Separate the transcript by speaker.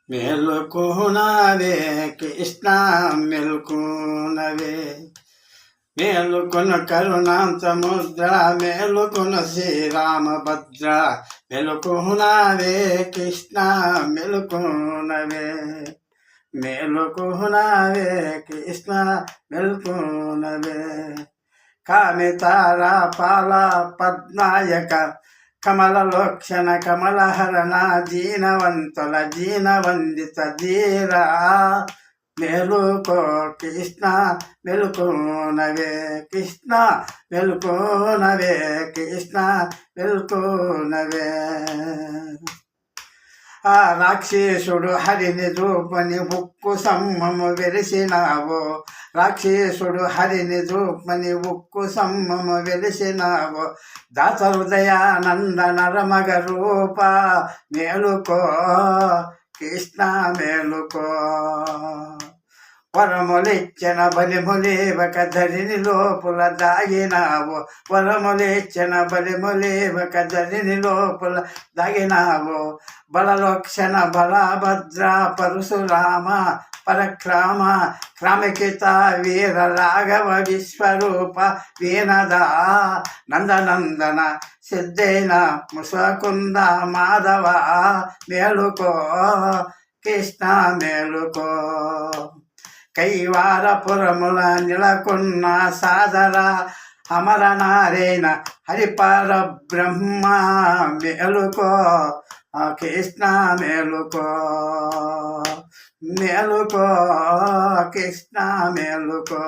Speaker 1: మేలుకునవే కృష్ణ మేలుకునవే మేలుకొన కరుణాంతముద్ర మేలుకొన శ్రీరామభద్ర మేలుకునవే కృష్ణ మేలుకునవే మేలుకునవే కృష్ణ మేలుకునవే కామితార పాల పద్నాయక కమలలోక్షణ కమలహరణ జీనవంతుల జీనవందిత ధీరా మేలుకో కృష్ణ మేలుకోనవే కృష్ణ మేలుకోనవే కృష్ణ మేలుకోనవే ఆ రాక్షసుడు హరిని రూపని ఉక్కు సమ్మము వెలిసినావు రాక్షసుడు హరిని రూపని ఉక్కు సమ్మము వెలిసినావు దాస హృదయానంద నరమగ రూప మేలుకో కృష్ణ మేలుకో వరములిచ్చిన బలిములేవక ధరిని లోపుల దాగినావు వరములిచ్చిన బలిములేవక ధరిని లోపుల దాగినావు బలలోక్షణ బలభద్ర పరశురామ పరక్రమ క్రమకిత వీర రాఘవ విశ్వరూప వీనదా నందనందన సిద్ధైన ముసకుంద మాధవ మేలుకో కృష్ణ మేలుకో కైవారపురముల నిలకొన్న సాదర అమర నారాయణ హరిపర బ్రహ్మ మేలుకో కృష్ణ మేలుకో మేలుకో కృష్ణ మేలుకో